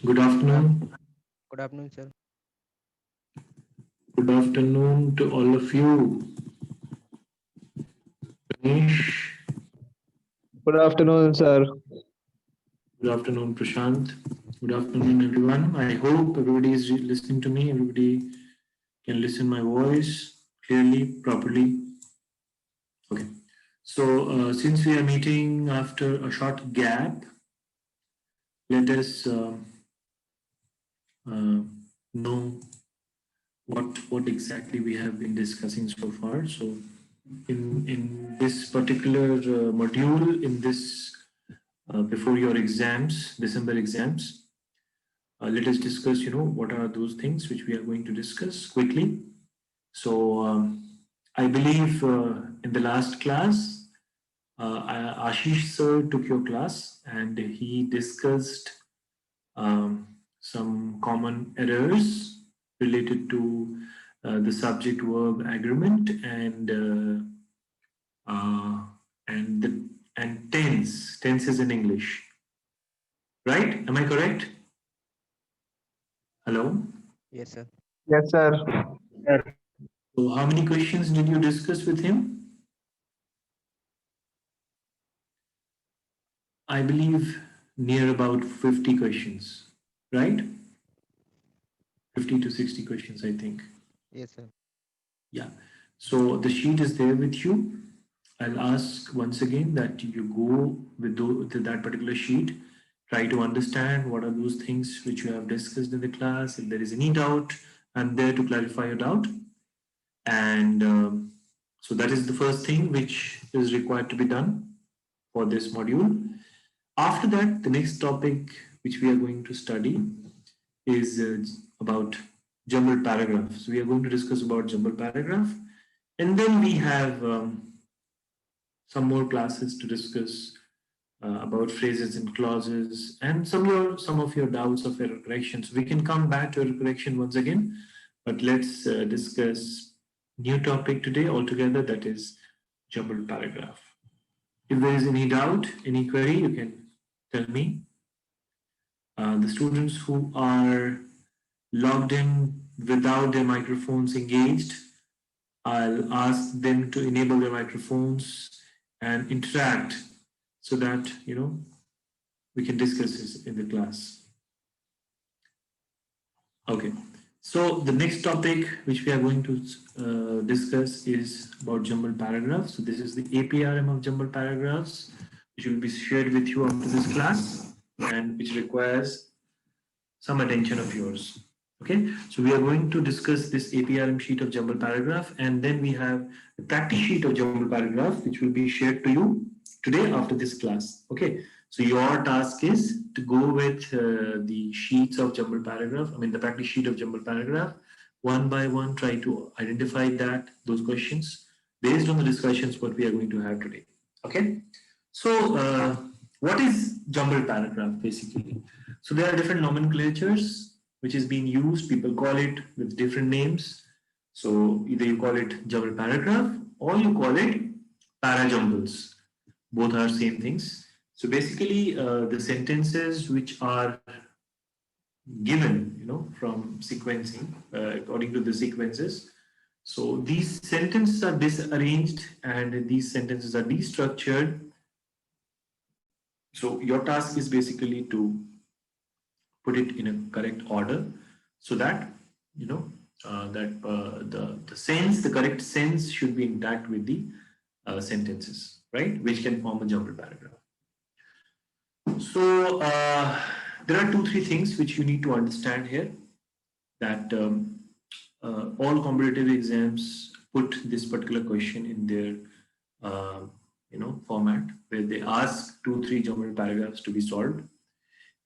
Good Good, af- afternoon. Good afternoon, sir. Good afternoon to all of you. Ganesh. Good afternoon, sir. Good afternoon, Prashant. Good afternoon, everyone. I hope everybody is listening to me. Everybody can listen my voice clearly, properly. Okay. So, since we are meeting after a short gap, let us uh, know what exactly we have been discussing so far. So, in this particular module, in this before your exams, December exams, let us discuss. What are those things which we are going to discuss quickly. So, I believe in the last class, Ashish sir took your class and he discussed some common errors related to the subject verb agreement uh, and the and tenses in English. Right? Am I correct? Hello. Yes, sir. Yes, sir. So, how many questions did you discuss with him? I believe near about 50 questions, right? 50 to 60 questions, I think. Yes, sir. Yeah. So the sheet is there with you. I'll ask once again that you go with that particular sheet, try to understand what are those things which you have discussed in the class. If there is any doubt, I'm there to clarify your doubt. And so that is the first thing which is required to be done for this module. After that, the next topic which we are going to study is about jumbled paragraphs. We are going to discuss about jumbled paragraph, and then we have some more classes to discuss about phrases and clauses, and some of your doubts of error corrections. We can come back to error correction once again, but let's discuss new topic today altogether. That is jumbled paragraph. If there is any doubt, any query, you can tell me. The students who are logged in without their microphones engaged, I'll ask them to enable their microphones and interact so that we can discuss this in the class. Okay. So the next topic which we are going to discuss is about jumbled paragraphs. So this is the APRM of jumbled paragraphs, which will be shared with you after this class and which requires some attention of yours. Okay, so we are going to discuss this APRM sheet of jumble paragraph, and then we have the practice sheet of jumble paragraph, which will be shared to you today after this class. Okay, so your task is to go with the sheets of jumble paragraph, I mean the practice sheet of jumble paragraph, one by one, try to identify those questions based on the discussions what we are going to have today. Okay, so what is jumbled paragraph basically? So there are different nomenclatures which is being used. People call it with different names. So either you call it jumbled paragraph or you call it parajumbles. Both are same things. So basically, the sentences which are given, from sequencing according to the sequences. So these sentences are disarranged and these sentences are destructured. So your task is basically to put it in a correct order so that you know that the sense, the correct sense should be intact with the sentences, right, which can form a jumbled paragraph. So there are two three things which you need to understand here, that all competitive exams put this particular question in their format where they ask two three jumbled paragraphs to be solved,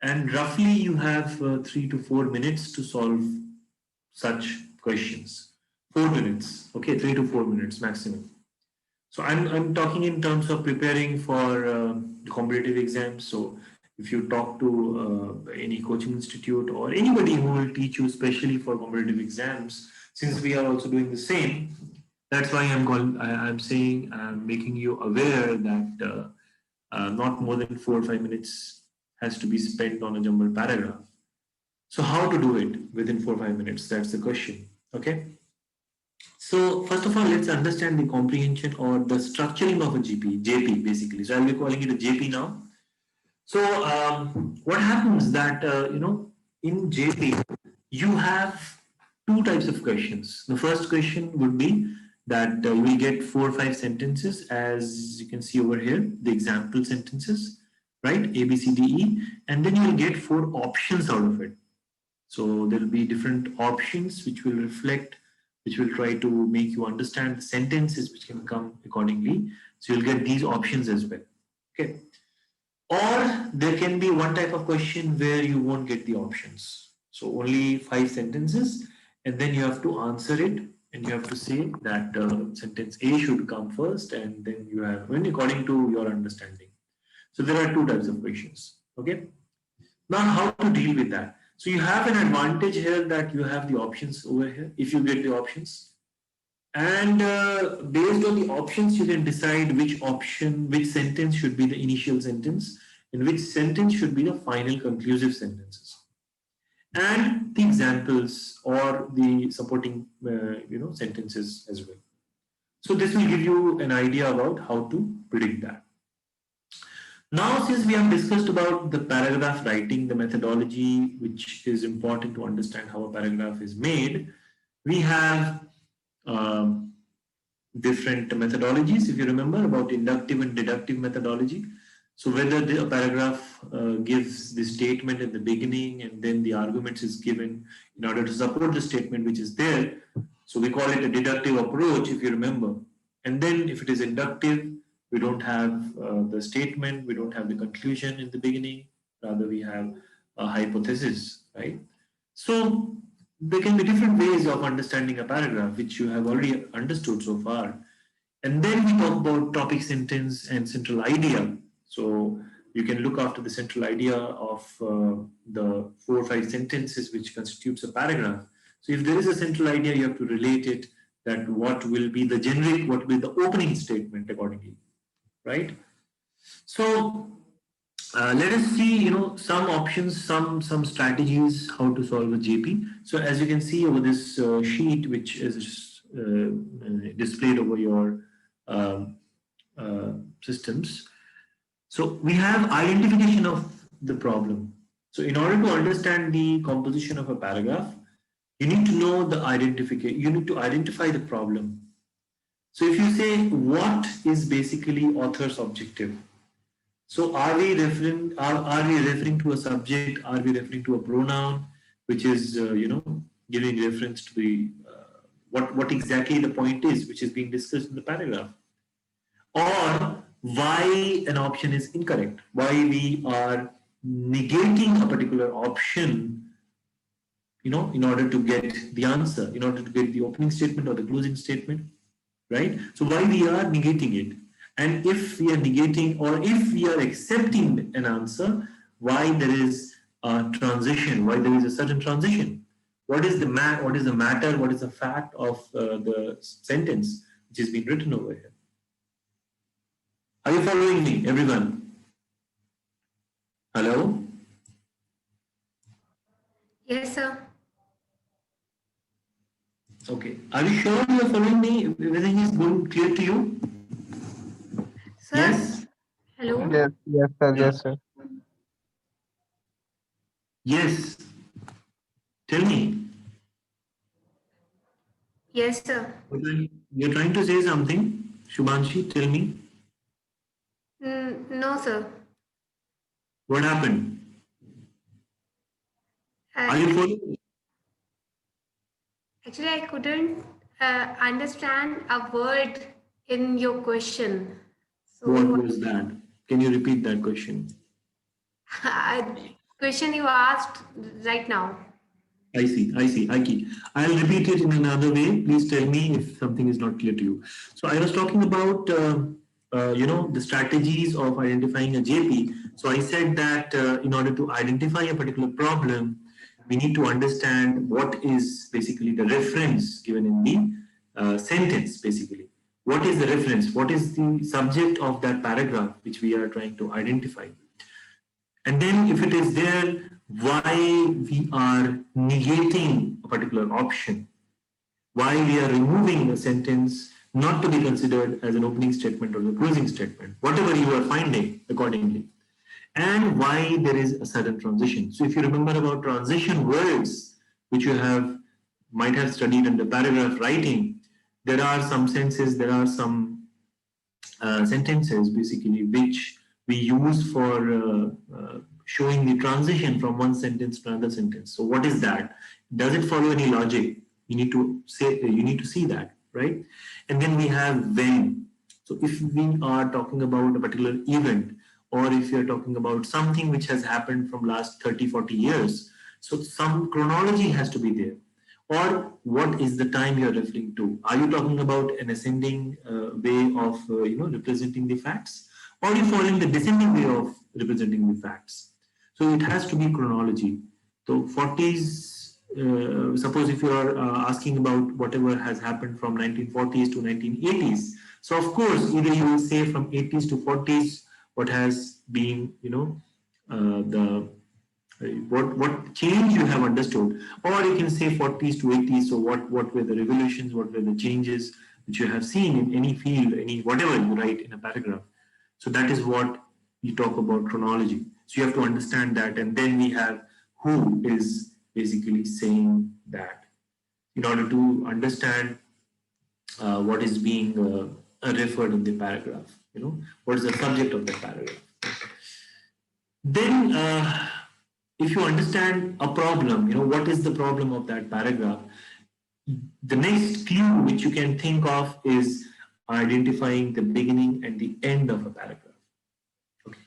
and roughly you have 3 to 4 minutes to solve such questions. 4 minutes, okay, 3 to 4 minutes maximum. So I'm talking in terms of preparing for the competitive exams. So if you talk to any coaching institute or anybody who will teach you especially for competitive exams, since we are also doing the same, that's why I'm saying, I'm making you aware that not more than 4 or 5 minutes has to be spent on a jumbled paragraph. So how to do it within 4 or 5 minutes? That's the question. Okay. So first of all, let's understand the comprehension or the structuring of a JP basically. So I'll be calling it a JP now. So what happens that in JP you have two types of questions. The first question would be that you will get 4 or 5 sentences, as you can see over here, the example sentences, right? A, B, C, D, E, and then you will get 4 options out of it. So there will be different options which will reflect, which will try to make you understand the sentences which can come accordingly. So you'll get these options as well. Okay. Or there can be one type of question where you won't get the options. So only 5 sentences, and then you have to answer it, and you have to say that sentence A should come first, and then you have when according to your understanding. So there are two types of questions. Okay. Now, how to deal with that? So you have an advantage here that you have the options over here. If you get the options, and based on the options, you can decide which option, which sentence should be the initial sentence, and which sentence should be the final conclusive sentences, and the examples or the supporting, sentences as well. So this will give you an idea about how to predict that. Now, since we have discussed about the paragraph writing, the methodology, which is important to understand how a paragraph is made, we have um, different methodologies. If you remember about inductive and deductive methodology. So whether the paragraph gives the statement at the beginning and then the arguments is given in order to support the statement which is there. So we call it a deductive approach, if you remember. And then if it is inductive, we don't have the statement, we don't have the conclusion in the beginning, rather we have a hypothesis, right? So there can be different ways of understanding a paragraph, which you have already understood so far. And then we talk about topic, sentence, and central idea. So you can look after the central idea of the 4 or 5 sentences which constitutes a paragraph. So if there is a central idea, you have to relate it, that what will be the generic, what will be the opening statement accordingly, right? So let us see, some options, some strategies how to solve a JP. So as you can see over this sheet, which is displayed over your systems. So we have identification of the problem. So in order to understand the composition of a paragraph, you need to know the identification. You need to identify the problem. So if you say what is basically author's objective, so are we referring to a subject? Are we referring to a pronoun, which is giving reference to the what exactly the point is, which is being discussed in the paragraph, or why an option is incorrect, why we are negating a particular option, in order to get the answer, in order to get the opening statement or the closing statement, right? So why we are negating it. And if we are negating or if we are accepting an answer, why there is a transition, why there is a certain transition. What is the matter, what is the fact of the sentence which is being written over here? Are you following me, everyone? Hello? Yes, sir. Okay. Are you sure you are following me? Everything is going clear to you? Sir? Yes? Hello? Yes, yes, sir. Yes, sir. Yes. Tell me. Yes, sir. You're trying to say something? Shubhanshi, tell me. No, sir. What happened? Are you Uh, following? actually, I couldn't understand a word in your question. What So, was that? Can you repeat that question? question you asked right now. I see, Aiki. I'll repeat it in another way. Please tell me if something is not clear to you. So I was talking about, the strategies of identifying a JP. So I said that in order to identify a particular problem, we need to understand what is basically the reference given in the sentence, basically. What is the reference? What is the subject of that paragraph which we are trying to identify? And then if it is there, why we are negating a particular option, why we are removing a sentence not to be considered as an opening statement or the closing statement, whatever you are finding accordingly, and why there is a sudden transition. So if you remember about transition words, which you have might have studied under paragraph writing, there are some senses, there are some sentences basically which we use for showing the transition from one sentence to another sentence. So what is that? Does it follow any logic? You need to say, you need to see that, right? And then we have when. So if we are talking about a particular event, or if you're talking about something which has happened from last 30, 40 years, so some chronology has to be there. Or what is the time you're referring to? Are you talking about an ascending way of representing the facts, or are you following the descending way of representing the facts? So it has to be chronology. So 40s, suppose if you are asking about whatever has happened from 1940s to 1980s, so of course either you will say from 80s to 40s what has been the what change you have understood, or you can say 40s to 80s. So what were the revolutions, what were the changes which you have seen in any field, any whatever you write in a paragraph. So that is what you talk about chronology. So you have to understand that, and then we have who is basically saying that in order to understand what is being referred in the paragraph. What is the subject of the paragraph. Then if you understand a problem, what is the problem of that paragraph, the next clue which you can think of is identifying the beginning and the end of a paragraph. Okay.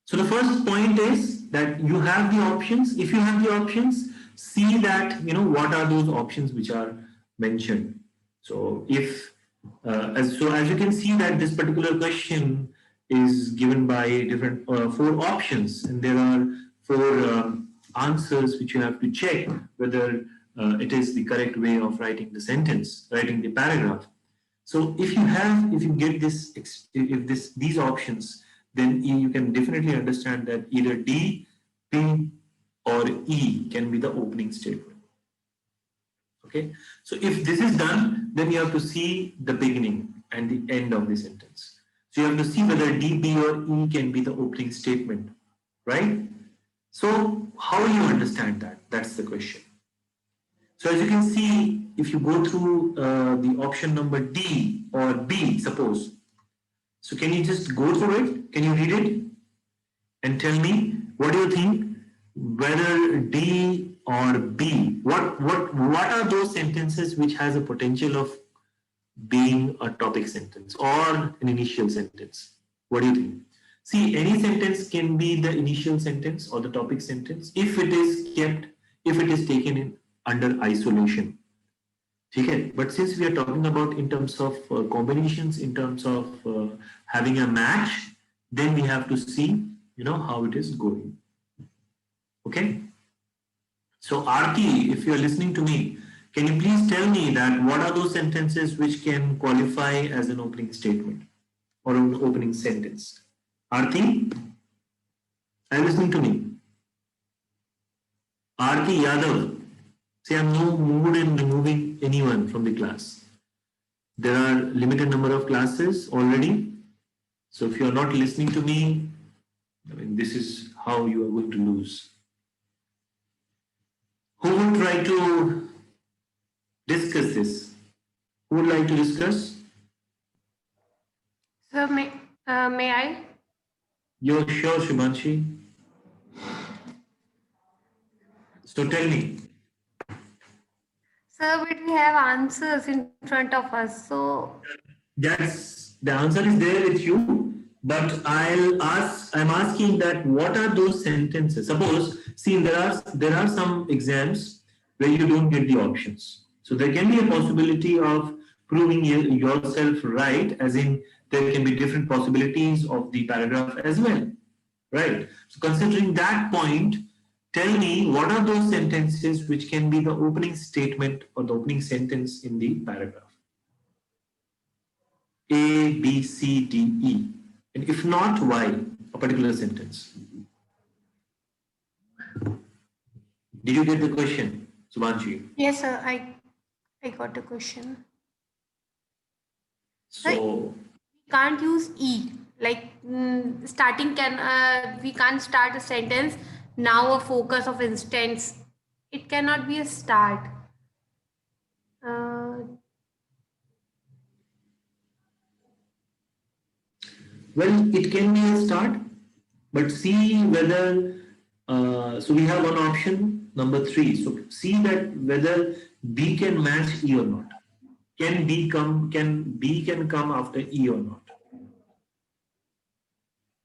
So the first point is that you have the options. If you have the options, see that what are those options which are mentioned. So if as you can see that this particular question is given by different 4 options, and there are 4 answers which you have to check whether it is the correct way of writing the sentence, writing the paragraph. So if you get this, if these options, then you can definitely understand that either D, P, or E can be the opening statement. Okay, so if this is done, then you have to see the beginning and the end of the sentence. So you have to see whether D, B, or E can be the opening statement, right? So how will you understand that? That's the question. So as you can see, if you go through the option number D or B, suppose. So can you just go through it? Can you read it? And tell me, what do you think? Whether D or B, what are those sentences which has a potential of being a topic sentence or an initial sentence? What do you think? See, any sentence can be the initial sentence or the topic sentence if it is taken in under isolation. Okay, but since we are talking about in terms of combinations, in terms of having a match, then we have to see how it is going. Okay, so Arti, if you are listening to me, can you please tell me that what are those sentences which can qualify as an opening statement or an opening sentence? Arti, are you listening to me? Arti Yadav, see, I'm no mood in removing anyone from the class. There are limited number of classes already. So if you are not listening to me, I mean, this is how you are going to lose. Who would try to discuss this? Who would like to discuss? So may I? You're sure, Shubhanshi? So tell me. Sir, but we have answers in front of us. So That's the answer is there with you, but I'm asking that what are those sentences? Suppose, see, there are some exams where you don't get the options. So there can be a possibility of proving yourself right, as in there can be different possibilities of the paragraph as well. Right. So considering that point, tell me what are those sentences which can be the opening statement or the opening sentence in the paragraph? A, B, C, D, E. And if not, why? A particular sentence. Did you get the question, Subhanshi? Yes, sir. I got the question. Sir, So, we can't use E. Like starting can we can't start a sentence now a focus of instance. It cannot be a start. Uh, well, it can be a start, but see whether, so we have one option, number 3. So see that whether B can match E or not. Can B can come after E or not?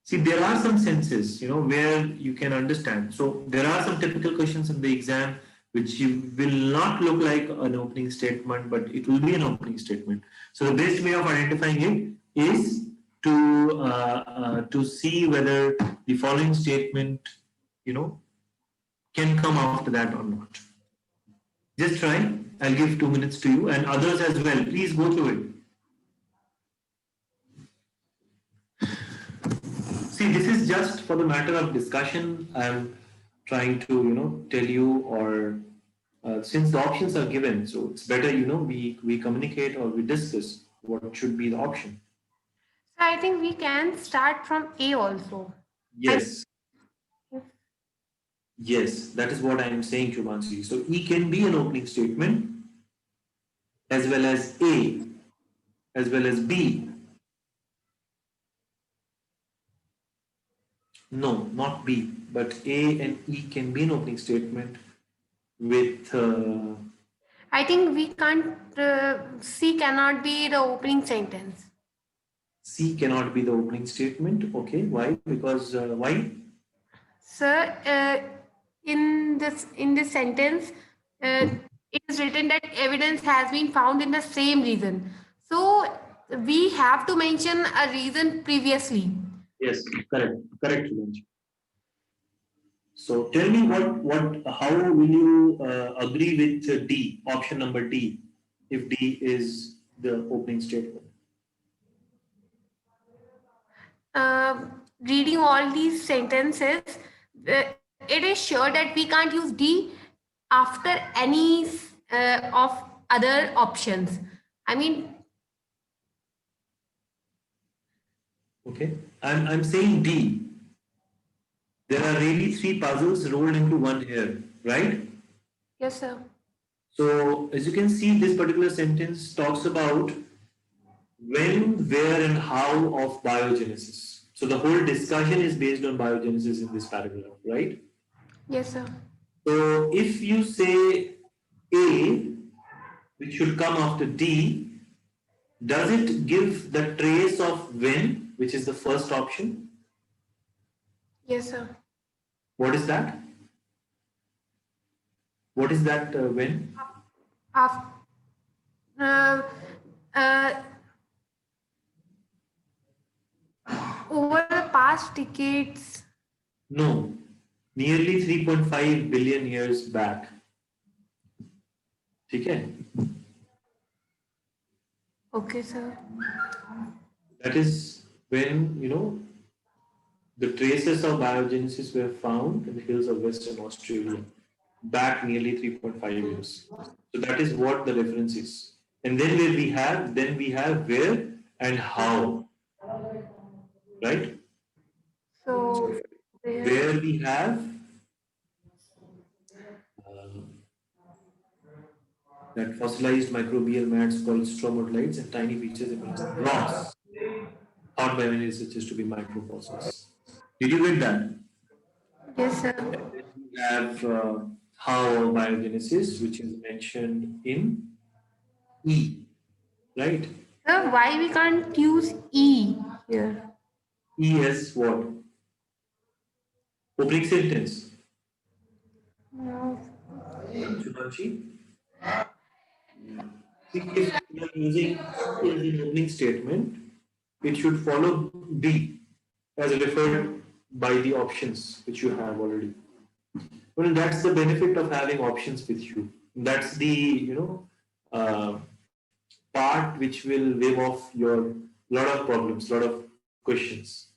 See, there are some senses, where you can understand. So there are some typical questions in the exam which you will not look like an opening statement, but it will be an opening statement. So the best way of identifying it is to see whether the following statement, can come after that or not. Just try. I'll give 2 minutes to you and others as well. Please go through it. See, this is just for the matter of discussion. I'm trying to, tell you, or since the options are given, so it's better, we communicate or we discuss what should be the option. so I think we can start from A also. Yes, yes, that is what I am saying, Shubhanshi. So E can be an opening statement as well as A, as well as B. No, not B, but A and E can be an opening statement with. I think we can't. C cannot be the opening sentence. C cannot be the opening statement. Okay, why? Because why? Sir, in this sentence, it is written that evidence has been found in the same region. So we have to mention a reason previously. Yes, correct, Shubhanshi. So tell me how will you agree with D, option number D, if D is the opening statement? Reading all these sentences, it is sure that we can't use D after any of other options. I mean, Okay, I'm saying D. There are really 3 puzzles rolled into one here, right? yes, sir. So as you can see, this particular sentence talks about when, where, and how of biogenesis. So the whole discussion is based on biogenesis in this paragraph, right? Yes, sir. So if you say A, which should come after D, does it give the trace of when, which is the first option? Yes, sir. What is that? What is that when? After, uh, uh, over the past decades, No, nearly 3.5 billion years back. Okay? okay, sir. That is when, the traces of biogenesis were found in the hills of Western Australia back nearly 3.5 years. So that is what the reference is. And then we have where and how, right? So, there. Where we have that fossilized microbial mats called stromatolites and tiny features amongst rocks, thought by many researchers to be microfossils. Did you get that? Yes, sir. We have how biogenesis, which is mentioned in E, right? Sir, why we can't use E here? E as what? Opening sentence. No. Shubhanshi? If we are using E as an opening statement, it should follow B as referred by the options which you have already. Well, that's the benefit of having options with you. That's the, uh, part which will wave off your lot of problems, lot of questions.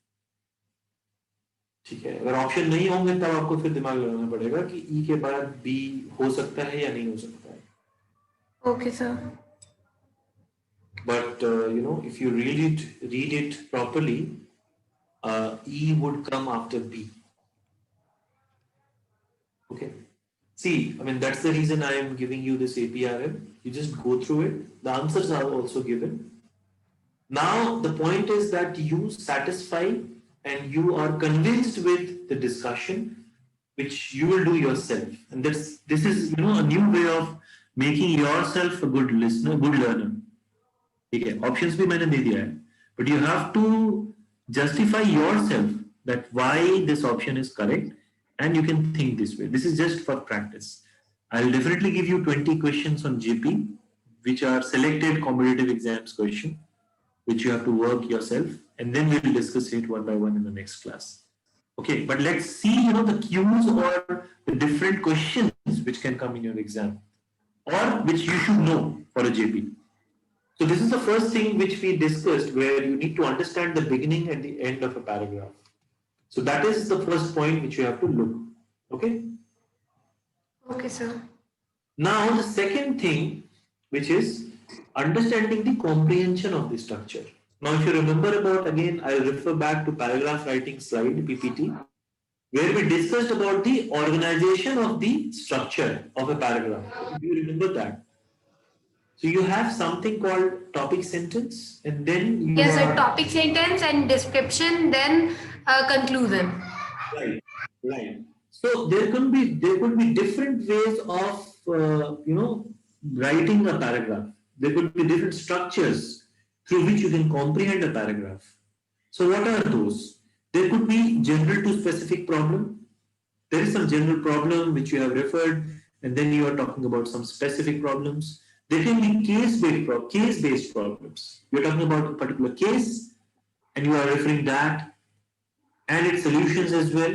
ठीक है, अगर option नहीं होंगे तब आपको फिर दिमाग लगाना पड़ेगा कि ई के बाद बी हो सकता है या नहीं हो सकता है. Okay, sir. But if you read it properly, E would come after B. Okay. See, I mean that's the reason I am giving you this APRM. You just go through it. The answers are also given. Now the point is that you satisfy and you are convinced with the discussion, which you will do yourself. And this is a new way of making yourself a good listener, good learner. ठीक है, options भी मैंने दे दिया है, but you have to justify yourself that why this option is correct, and you can think this way. This is just for practice. I'll definitely give you 20 questions on GP, which are selected competitive exams question, which you have to work yourself, and then we'll discuss it one by one in the next class. Okay, but let's see, the cues or the different questions which can come in your exam, or which you should know for a JP. So this is the first thing which we discussed, where you need to understand the beginning and the end of a paragraph. So that is the first point which you have to look. Okay. Okay, sir. Now the second thing, which is understanding the comprehension of the structure. Now if you remember about, again I'll refer back to paragraph writing slide PPT, where we discussed about the organization of the structure of a paragraph. Do you remember that? So you have something called topic sentence, and then you Yes, sir. are Topic sentence and description, then conclusion. right, right. So there could be different ways of writing a paragraph. There could be different structures through which you can comprehend a paragraph. So what are those? There could be general to specific problem. There is some general problem which you have referred, and then you are talking about some specific problems. There can be case-based problems. You are talking about a particular case, and you are referring that and its solutions as well.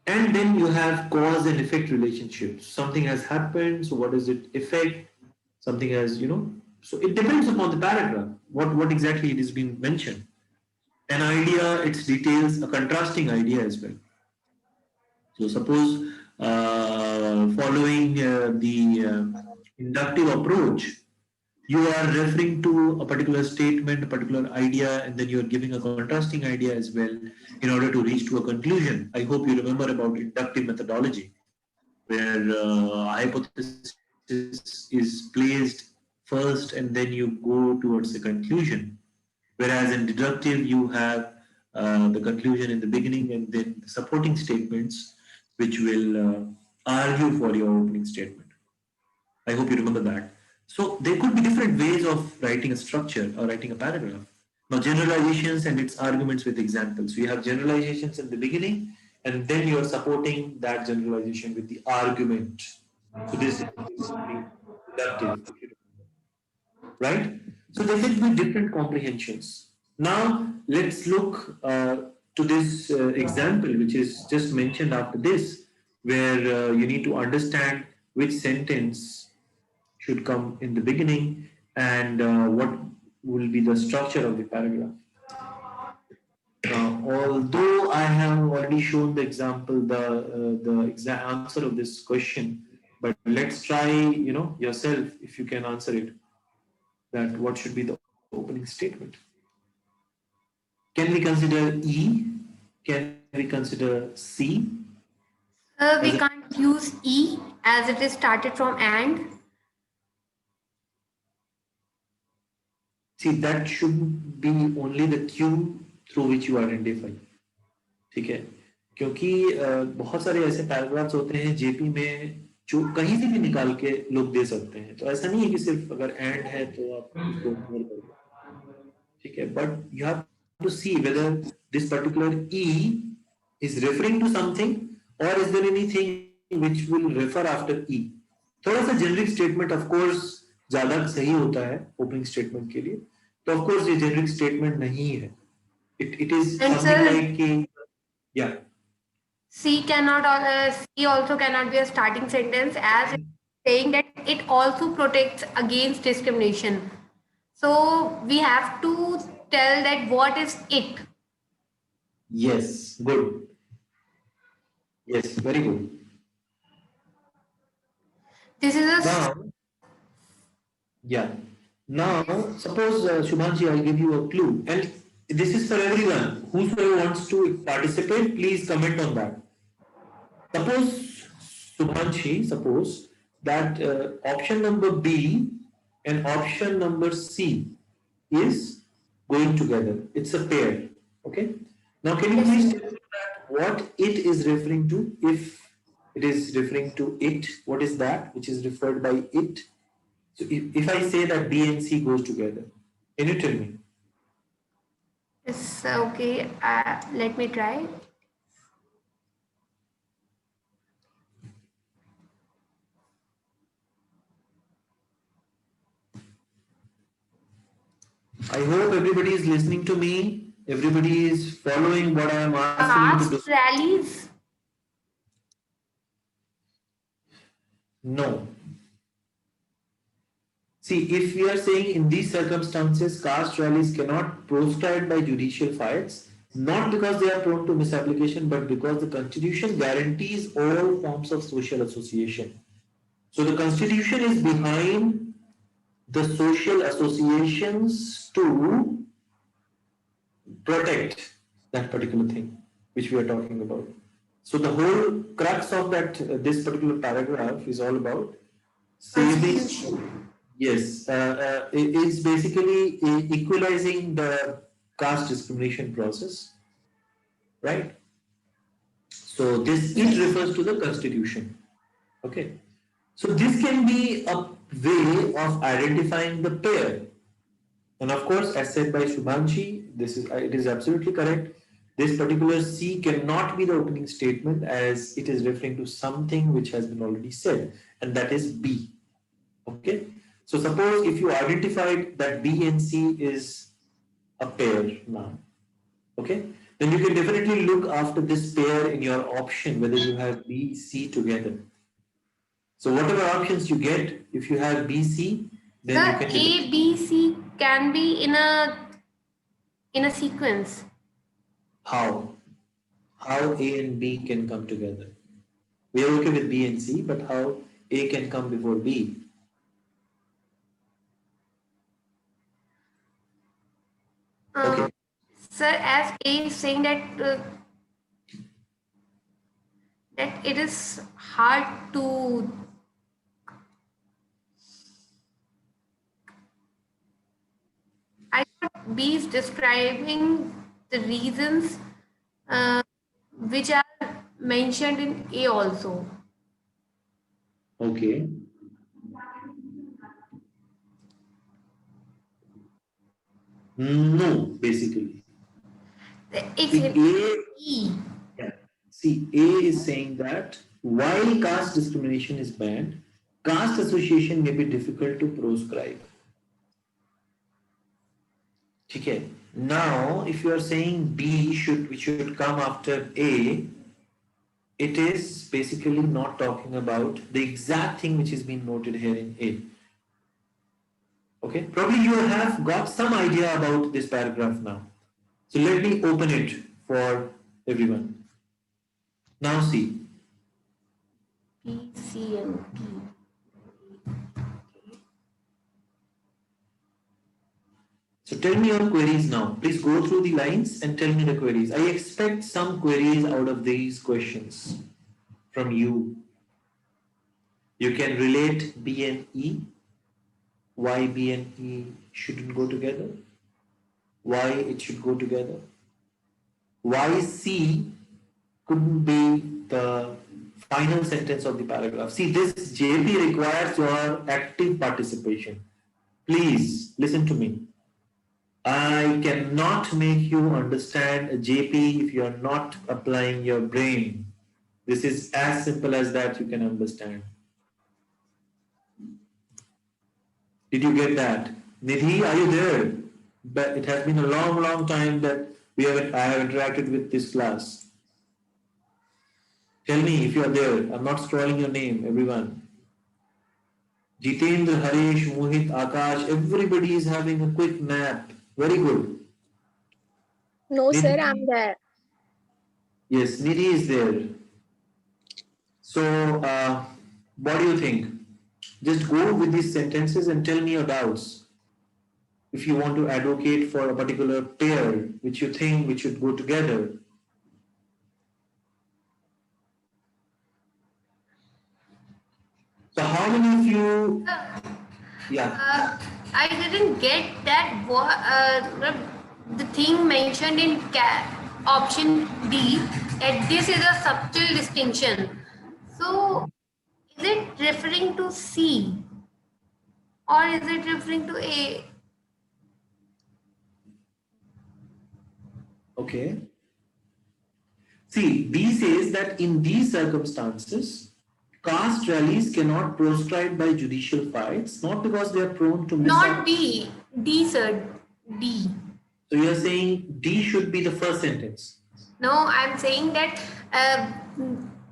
And then you have cause and effect relationships. Something has happened, so what does it affect? Something has, so it depends upon the paragraph, what exactly it is being mentioned. An idea, its details, a contrasting idea as well. So suppose following the inductive approach, you are referring to a particular statement, a particular idea, and then you are giving a contrasting idea as well in order to reach to a conclusion. I hope you remember about inductive methodology, where a hypothesis is placed first and then you go towards the conclusion. Whereas in deductive, you have the conclusion in the beginning and then the supporting statements which will argue for your opening statement. I hope you remember that. So there could be different ways of writing a structure or writing a paragraph. Now generalizations and its arguments with examples. So you have generalizations in the beginning and then you are supporting that generalization with the argument. So this is basically deductive, if you remember. Right? So there could be different comprehensions. Now let's look to this example which is just mentioned after this, where you need to understand which sentence should come in the beginning and what will be the structure of the paragraph. Although I have already shown the example, the answer of this question, but let's try, yourself if you can answer it. That what should be the opening statement? Can we consider E? Can we consider C? We can't use E as it is started from and. See, that should be only the cue through which you identify. ठीक है, क्योंकि बहुत सारे ऐसे paragraphs होते हैं JP में जो कहीं से भी निकाल के लोग दे सकते हैं. तो ऐसा नहीं है कि सिर्फ अगर एंड है तो आप उसको इग्नोर कर दो. ठीक है, but you have to see whether this particular E is referring to something or is there anything which will refer after E. थोड़ा सा generic statement of course ज्यादा सही होता है opening statement के लिए. तो of course ये generic statement नहीं है. It is And something sir, like yeah. C also cannot be a starting sentence as it's saying that it also protects against discrimination. So we have to tell that what is it. Yes, good. Yes, very good. This is a Now, yeah. Now, suppose Shubhanshi, I'll give you a clue, and this is for everyone. Whosoever wants to participate, please comment on that. Suppose Shubhanshi, suppose that option number B and option number C is going together. It's a pair. Okay. Now, can you yes, please sir. tell me that what it is referring to? If it is referring to it, what is that which is referred by it? So, if I say that B and C goes together, can you tell me? Yes, okay. Let me try. I hope everybody is listening to me. Everybody is following what I am asking you to do. Caste rallies. No. See, if we are saying in these circumstances, caste rallies cannot proscribed by judicial fights, not because they are prone to misapplication, but because the Constitution guarantees all forms of social association. So the Constitution is behind the social associations to protect that particular thing which we are talking about. So the whole crux of that this particular paragraph is all about saving. Constitution. Yes, it's basically equalizing the caste discrimination process, right? So this it Yes. refers to the constitution. Okay. So this can be a way of identifying the pair. And of course, as said by Shubhanshi, this is it is absolutely correct. This particular C cannot be the opening statement as it is referring to something which has been already said, and that is B. Okay. So suppose if you identified that B and C is a pair now, okay, then you can definitely look after this pair in your option whether you have B, C together. So whatever options you get, if you have B, C, then you The can A, definitely B, C can be in a sequence. how A and B can come together. We are okay with B and C, but how A can come before B? Uh, Okay. sir, as A is saying that it is hard to. I thought B is describing the reasons uh, which are mentioned in A also. Okay. No, basically. It's See, in A, E. yeah. See, A is saying that while caste discrimination is banned, caste association may be difficult to proscribe. Okay. Now, if you are saying B should which should come after A, it is basically not talking about the exact thing which is being noted here in A. Okay. Probably you have got some idea about this paragraph now. So let me open it for everyone. Now see. B, C, and T. So tell me your queries now. Please go through the lines and tell me the queries. I expect some queries out of these questions from you. You can relate B and E, why B and E shouldn't go together, why it should go together, why C couldn't be the final sentence of the paragraph. See, this JP requires your active participation. Please listen to me. I cannot make you understand a JP if you are not applying your brain. This is as simple as that you can understand. Did you get that? Nidhi, are you there? But it has been a long, long time that I have interacted with this class. Tell me if you are there. I'm not scrolling your name, everyone. Jitendra, Harish, Mohit, Akash, everybody is having a quick nap. Very good. No, sir, I'm Nidhi, there. yes, Nidhi is there. So, what do you think? Just go with these sentences and tell me your doubts. If you want to advocate for a particular pair which you think which should go together. So, how many of you? Yeah. I didn't get that. The thing mentioned in option D, that this is a subtle distinction. So, is it referring to C or is it referring to A? Okay. See, B says that in these circumstances, caste rallies cannot proscribed by judicial fights, not because they are prone to Not B. D, sir. D. So you are saying D should be the first sentence. No, I'm saying that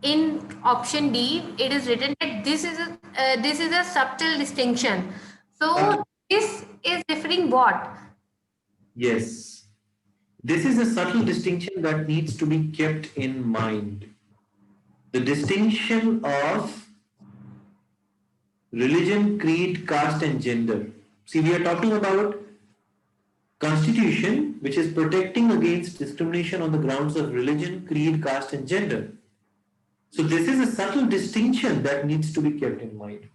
in option D, it is written that this is a subtle distinction. So Subtle. this is referring what? Yes. This is a subtle distinction that needs to be kept in mind. The distinction of religion, creed, caste, and gender. See, we are talking about constitution which is protecting against discrimination on the grounds of religion, creed, caste, and gender. So this is a subtle distinction that needs to be kept in mind.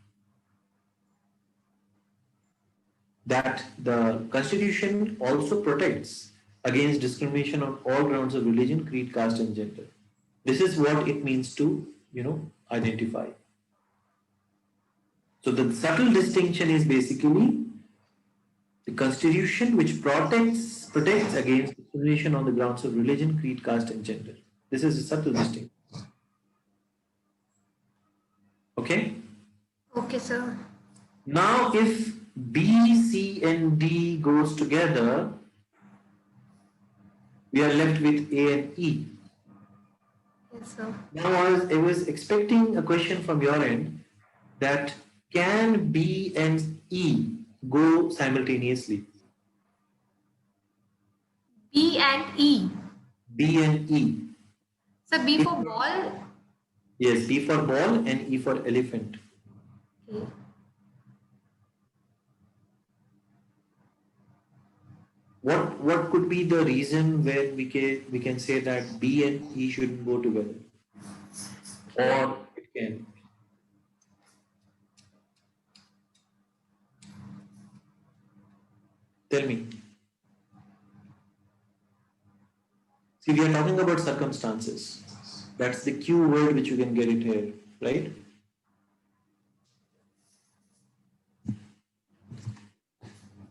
That the constitution also protects against discrimination on all grounds of religion, creed, caste, and gender. This is what it means to, identify. So the subtle distinction is basically the constitution which protects against discrimination on the grounds of religion, creed, caste, and gender. This is a subtle distinction. Okay? Okay, sir. Now if B, C, and D goes together, we are left with A and E. Yes, sir. Now I was expecting a question from your end that can B and E go simultaneously? B and E. B and E. So B for ball. Yes, B for ball and E for elephant. Okay. What could be the reason where we can say that B and E shouldn't go together? Or it can? Tell me. See, we are talking about circumstances. That's the Q word which you can get it here, right?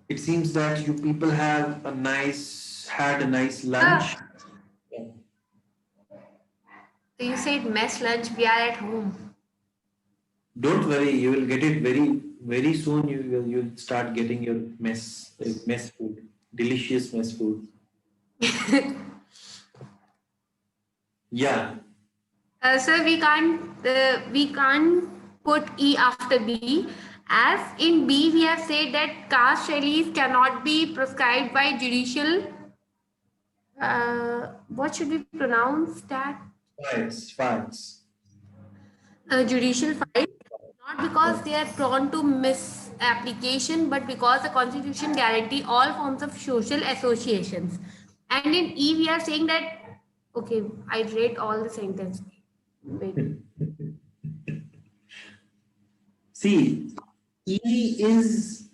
It seems that you people had a nice lunch. Yeah. So you said mess lunch. We are at home. Don't worry, you will get it very soon. You'll start getting your mess food, delicious mess food. Yeah. Sir, we can't put E after B. As in B, we have said that caste rallies cannot be prescribed by judicial. What should we pronounce that? Fights. Judicial fight, not because they are prone to misapplication, but because the Constitution guarantee all forms of social associations. And in E, we are saying that. Okay, I read all the sentence. Wait. See, E is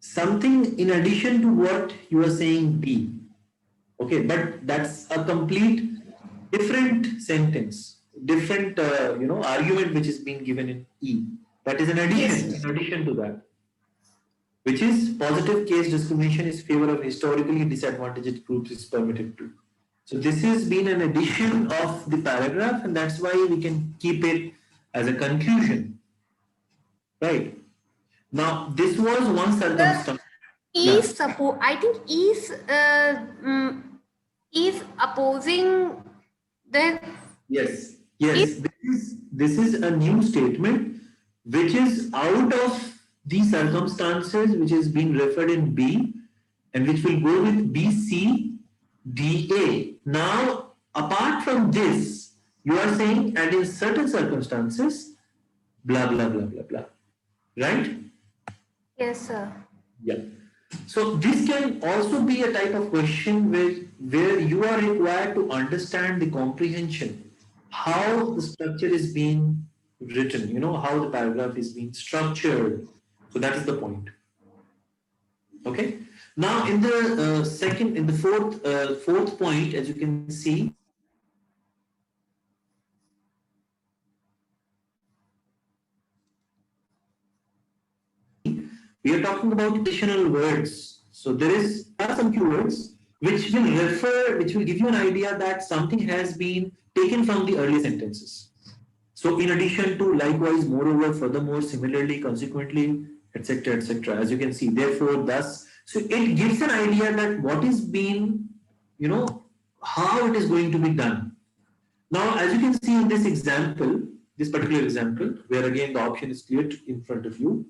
something in addition to what you are saying B. Okay, but that's a complete different sentence, different argument which is being given in E. That is an addition. Yes. In addition to that, which is positive case discrimination is favor of historically disadvantaged groups is permitted too. So this has been an addition of the paragraph, and that's why we can keep it as a conclusion. Right. Now, this was one circumstance. I think is opposing the. Yes. This is a new statement which is out of the circumstances which is being referred in B, and which will go with B, C, D, A. Now, apart from this, You are saying, and in certain circumstances, blah, blah, blah, blah, blah. Right? Yes, sir. Yeah. So this can also be a type of question where you are required to understand the comprehension, how the structure is being written, how the paragraph is being structured. So that is the point. Okay. Now in the fourth point, as you can see, we are talking about additional words. So there are some keywords which will give you an idea that something has been taken from the earlier sentences. So in addition to, likewise, moreover, furthermore, similarly, consequently, etc., etc. As you can see, therefore, thus. So it gives an idea that what is being, how it is going to be done. Now, as you can see in this example, this particular example, where again the option is clear in front of you,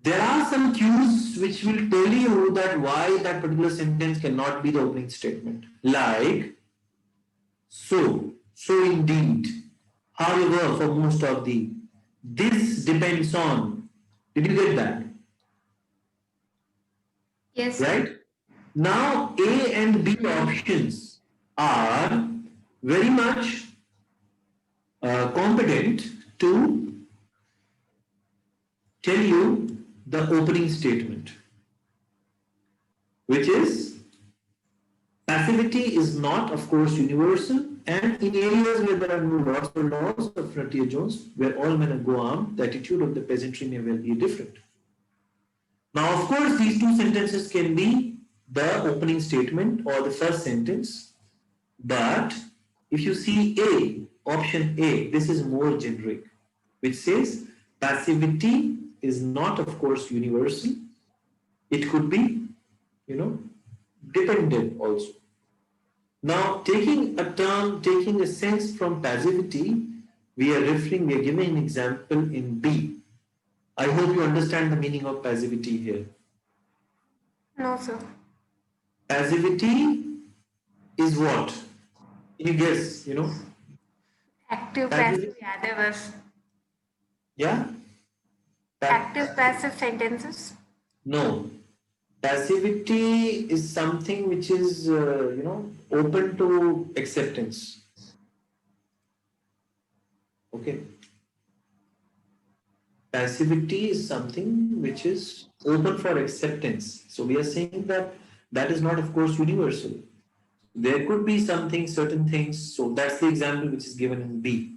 there are some cues which will tell you that why that particular sentence cannot be the opening statement. Like, so indeed. However, for most of the, this depends on. Did you get that? Yes, sir. Right? Now, A and B options are very much competent to tell you the opening statement, which is passivity is not, of course, universal, and in areas where there are no laws or laws of frontier zones, where all men go armed, the attitude of the peasantry may well be different. Now, of course, these two sentences can be the opening statement or the first sentence, but if you see A, option A, this is more generic, which says passivity is not, of course, universal. It could be, dependent also. Now, taking a sense from passivity, we are giving an example in B. I hope you understand the meaning of passivity here. No, sir. Passivity is what? Can you guess, Active, Passivity. passive, yeah, there was Yeah? active, passive sentences. No. Passivity is something which is, open to acceptance. Okay. Passivity is something which is open for acceptance. So we are saying that that is not, of course, universal. There could be something, certain things. So that's the example which is given in B.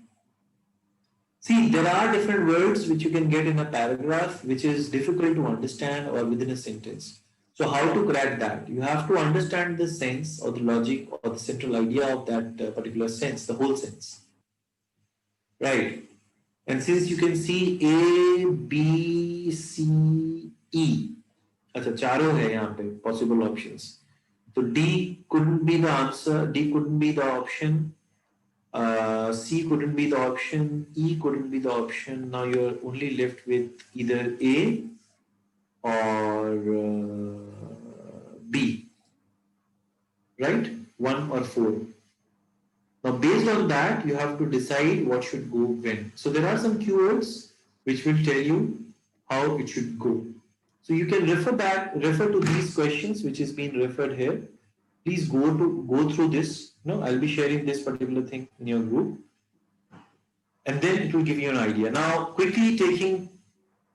See, there are different words which you can get in a paragraph which is difficult to understand or within a sentence. So how to crack that? You have to understand the sense or the logic or the central idea of that particular sense, the whole sense. Right? And since you can see A, B, C, E, अच्छा चारों है यहाँ पे possible options. So D couldn't be the answer. D couldn't be the option. C couldn't be the option. E couldn't be the option. Now you're only left with either A or B, right? 1 or 4. Now, based on that, you have to decide what should go when. So there are some keywords which will tell you how it should go. So you can refer to these questions which is being referred here. Please go through this. I'll be sharing this particular thing in your group, and then it will give you an idea. Now, quickly taking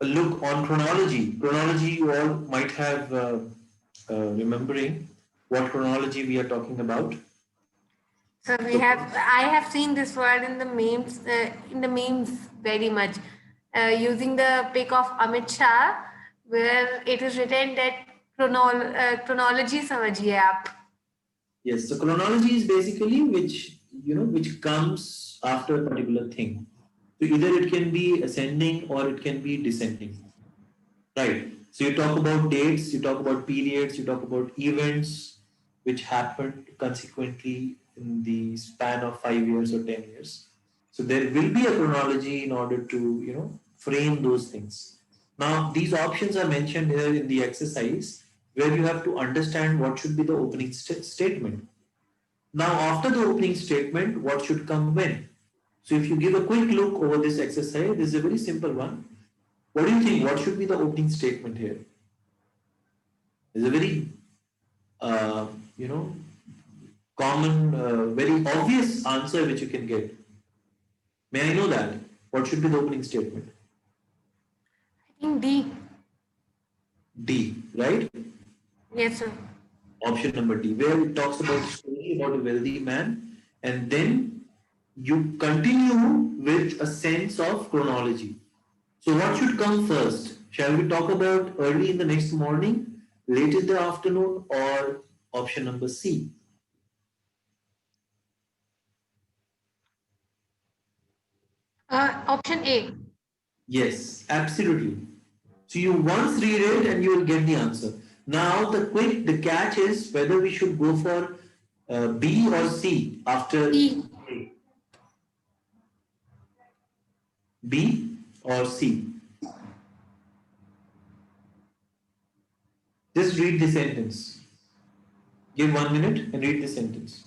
a look on chronology. Chronology, you all might have remembering what chronology we are talking about. So I have seen this word in the memes very much, using the pic of Amit Shah, where it is written that chronology samajhiye aap. Yes, so chronology is basically which comes after a particular thing. So either it can be ascending or it can be descending. Right. So you talk about dates, you talk about periods, you talk about events which happened consequently in the span of 5 years or 10 years. So there will be a chronology in order to, frame those things. Now, these options are mentioned here in the exercise where you have to understand what should be the opening statement. Now, after the opening statement, what should come when? So if you give a quick look over this exercise, this is a very simple one. What do you think? What should be the opening statement here? It's a very, uh, you know, common, very obvious answer which you can get. May I know that? What should be the opening statement? I think D. D, right? Yes, sir. Option number D, where it talks about story about a wealthy man, and then you continue with a sense of chronology. So what should come first? Shall we talk about early in the next morning, late in the afternoon, or option number C? Option A. Yes, absolutely. So you once read it and you will get the answer. Now the catch is whether we should go for B or C after E. A. B or C. Just read the sentence. Give 1 minute and read the sentence.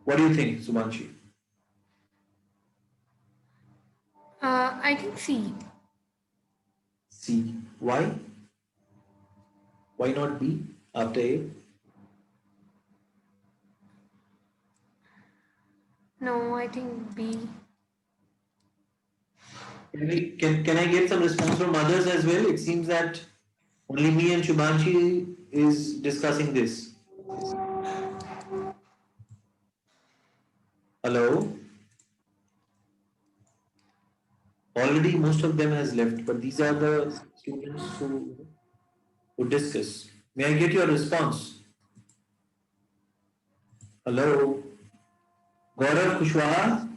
What do you think, Sumanshi? I think C. C. Why? Why not B after A? No, I think B. Can I get some response from others as well? It seems that only me and Shubhanshi is discussing this. Hello? Already most of them has left, but these are the students who discuss. May I get your response? Hello? Gaurav Kushwaha?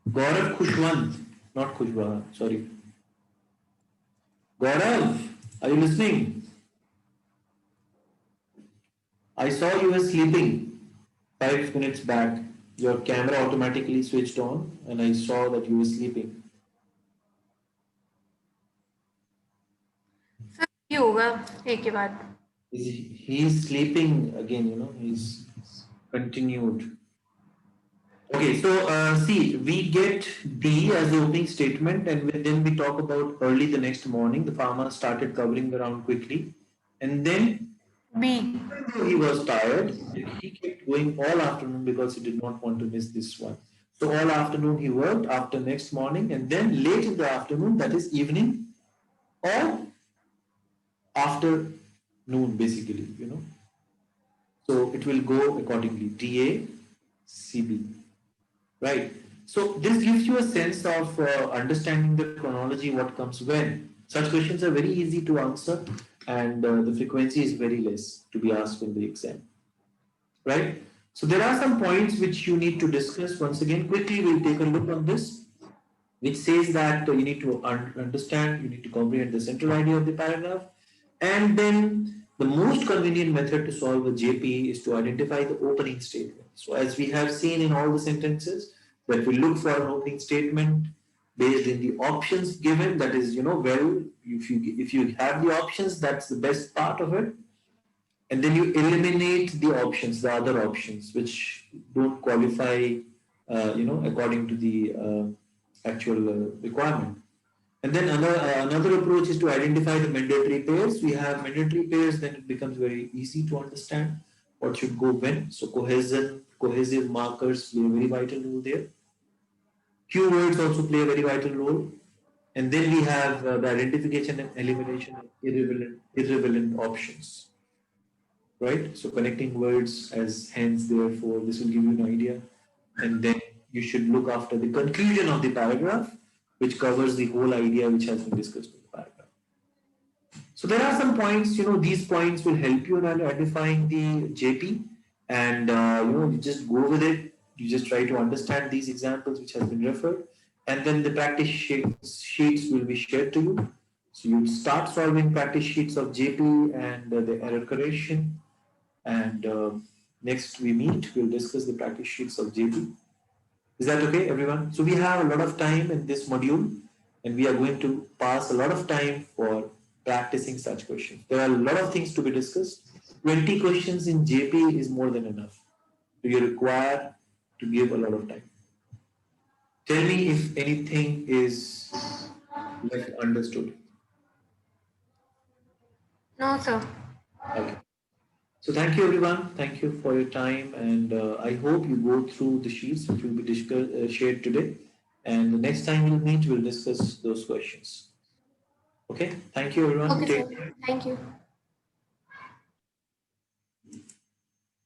Gaurav Kushwant, not Kushwaha, sorry. Gaurav, are you listening? I saw you were sleeping 5 minutes back. Your camera automatically switched on and I saw that you were sleeping. Sir ये होगा एक के बाद. He's sleeping again, he's continued. Okay, so see, we get D as the opening statement, and then we talk about early the next morning. The farmer started covering the ground quickly, and then B. even though he was tired, he kept going all afternoon because he did not want to miss this one. So all afternoon he worked after next morning, and then late in the afternoon, that is evening or afternoon, basically. So it will go accordingly. DA, CB. Right. So this gives you a sense of understanding the chronology, what comes when. Such questions are very easy to answer, and the frequency is very less to be asked in the exam. Right. So there are some points which you need to discuss. Once again, quickly we'll take a look on this, which says that you need to understand, you need to comprehend the central idea of the paragraph, and then the most convenient method to solve a JP is to identify the opening statement. So as we have seen in all the sentences, that we look for an opening statement based in the options given. That is, well, if you have the options, that's the best part of it. And then you eliminate the options, the other options, which don't qualify, according to the actual requirement. And then another approach is to identify the mandatory pairs. We have mandatory pairs, then it becomes very easy to understand what should go when. So cohesive markers play a very vital role there. Keywords also play a very vital role. And then we have the identification and elimination of irrelevant options. Right? So connecting words as hence, therefore, this will give you an idea. And then you should look after the conclusion of the paragraph, which covers the whole idea which has been discussed in the paragraph. So there are some points, these points will help you in identifying the JP, and you just go with it. You just try to understand these examples which have been referred, and then the practice sheets will be shared to you. So you start solving practice sheets of JP and the error correction, and next we meet, we'll discuss the practice sheets of JP. Is that okay, everyone? So we have a lot of time in this module, and we are going to pass a lot of time for practicing such questions. There are a lot of things to be discussed. 20 questions in JP is more than enough. So you require to give a lot of time. Tell me if anything is left understood. No, sir. Okay. So thank you, everyone. Thank you for your time, and I hope you go through the sheets which will be shared today. And the next time we'll meet, we'll discuss those questions. Okay. Thank you, everyone. Okay, Take sir. care. Thank you.